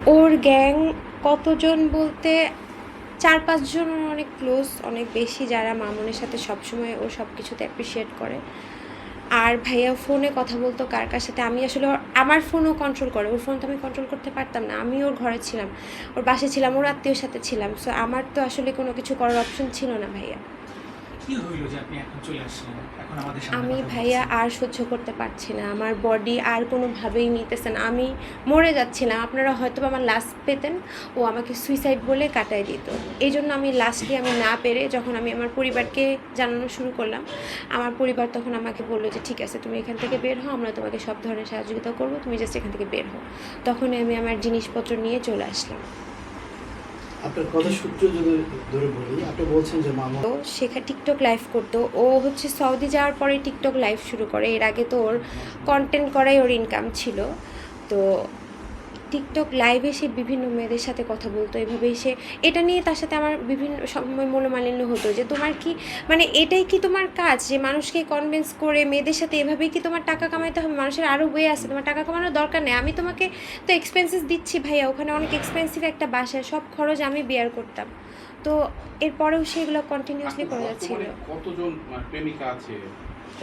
ওর gang কতজন বলতে ৪-৫ জন অনেক ক্লোজ, অনেক বেশি, যারা মামুনের সাথে সবসময় ও সব কিছুতে অ্যাপ্রিসিয়েট করে। আর ভাইয়া ফোনে কথা বলতো কার কার সাথে, আমি আসলে আমার ফোনও কন্ট্রোল করে, ওর ফোন তো আমি কন্ট্রোল করতে পারতাম না। আমি ওর ঘরে ছিলাম, ওর বাসায় ছিলাম, ওর আত্মীয়র সাথে ছিলাম, সো আমার তো আসলে কোনো কিছু করার অপশন ছিল না ভাইয়া। কি হইল যে আপনি এখন চলে আসলেন, এখন আমাদের সামনে আমি কথা ভাইয়া বলতেছেন? আর সহ্য করতে পারছি না, আমার বডি আর কোনোভাবেই নিতেছে না, আমি মরে যাচ্ছিলাম। আপনারা হয়তো আমার লাস্ট পেতেন, ও আমাকে সুইসাইড বলে কাটাই দিত। এই জন্য আমি লাস্টলি আমি না পেরে যখন আমি আমার পরিবারকে জানানো শুরু করলাম, আমার পরিবার তখন আমাকে বললো যে ঠিক আছে, তুমি এখান থেকে বের হও, আমরা তোমাকে সব ধরনের সহযোগিতা করবো, তুমি জাস্ট এখান থেকে বের হও। তখনই আমি আমার জিনিসপত্র নিয়ে চলে আসলাম। আপনার কথা সূত্র যদি ধরে বলি, আপনি বলছেন যে মামুন তো সেখানে টিকটক লাইভ করতো। ও হচ্ছে সৌদি যাওয়ার পরে টিকটক লাইভ শুরু করে, এর আগে তো ওর কন্টেন্ট করাই ওর ইনকাম ছিল। তো টিকটক লাইভে সে বিভিন্ন মেয়েদের সাথে কথা বলতো, এভাবেই সে, এটা নিয়ে তার সাথে আমার বিভিন্ন সময় মনোমালিন্য হতো যে তোমার কি, মানে এটাই কি তোমার কাজ, যে মানুষকে কনভিন্স করে মেয়েদের সাথে এভাবেই কি তোমার টাকা কামাইতে হবে? মানুষের আরও ওয়ে আছে, তোমার টাকা কামানোর দরকার নেই। আমি তোমাকে তো এক্সপেন্সেস দিচ্ছি ভাইয়া, ওখানে অনেক এক্সপেন্সিভ একটা বাসায়, সব খরচ আমি বেয়ার করতাম। তো এরপরেও সেগুলো কন্টিনিউয়াসলি করে যাচ্ছিল। বর্তমানে কতজন প্রেমিকা আছে?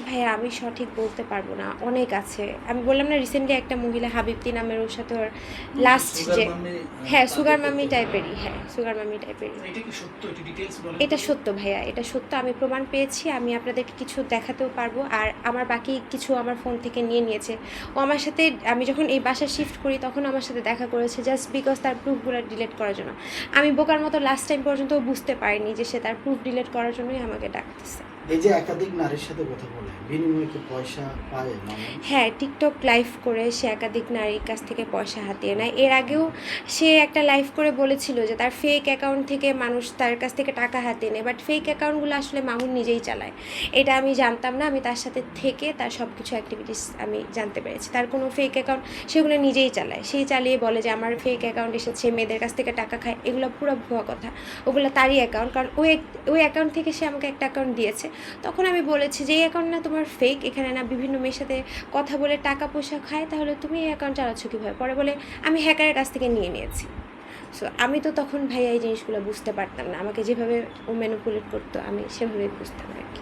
ভাইয়া আমি সঠিক বলতে পারবো না, অনেক আছে। আমি বললাম না রিসেন্টলি একটা মহিলা হাবিবতি নামের, ওর সাথে ওর লাস্ট যে, হ্যাঁ সুগার মামি টাইপেরই, হ্যাঁ সুগার মামি টাইপেরই। এটা কি সত্য? এটা ডিটেইলস বলেন। এটা সত্য ভাইয়া, এটা সত্য, আমি প্রমাণ পেয়েছি, আমি আপনাদেরকে কিছু দেখাতেও পারবো। আর আমার বাকি কিছু আমার ফোন থেকে নিয়ে নিয়েছে ও আমার সাথে। আমি যখন এই বাসা শিফট করি তখন আমার সাথে দেখা করেছে, জাস্ট বিকজ তার প্রুফগুলো ডিলিট করার জন্য। আমি বোকার মতো লাস্ট টাইম পর্যন্ত বুঝতে পারিনি যে সে তার প্রুফ ডিলিট করার জন্যই আমাকে ডাকতেছে। এই যে একাধিক নারীর সাথে কথা বলে, বিনিময়ে কি পয়সা পায় মামুন? হ্যাঁ, টিকটক লাইভ করে সে একাধিক নারীর কাছ থেকে পয়সা হাতিয়ে নেয়। এর আগেও সে একটা লাইভ করে বলেছিল যে তার ফেক অ্যাকাউন্ট থেকে মানুষ তার কাছ থেকে টাকা হাতিয়ে নেয়, বাট ফেক অ্যাকাউন্টগুলো আসলে মামুন নিজেই চালায়। এটা আমি জানতাম না, আমি তার সাথে থেকে তার সব কিছু অ্যাক্টিভিটিস আমি জানতে পেরেছি। তার কোনো ফেক অ্যাকাউন্ট, সেগুলো নিজেই চালায়, সেই চালিয়ে বলে যে আমার ফেক অ্যাকাউন্ট এসেছে, মেয়েদের কাছ থেকে টাকা খায়, এগুলো পুরো ভুয়া কথা। ওগুলো তারই অ্যাকাউন্ট, কারণ ওই অ্যাকাউন্ট থেকে সে আমাকে একটা অ্যাকাউন্ট দিয়েছে। তখন আমি বলেছি যে এই অ্যাকাউন্ট না তোমার ফেক, এখানে না বিভিন্ন মেয়ের সাথে কথা বলে টাকা পয়সা খায়, তাহলে তুমি এই অ্যাকাউন্ট চালাচ্ছ কীভাবে? পরে বলে আমি হ্যাকারের কাছ থেকে নিয়ে নিয়েছি। সো আমি তো তখন ভাইয়া এই জিনিসগুলো বুঝতে পারতাম না, আমাকে যেভাবে ও ম্যানিপুলেট করতো আমি সেভাবেই বুঝতাম আর কি।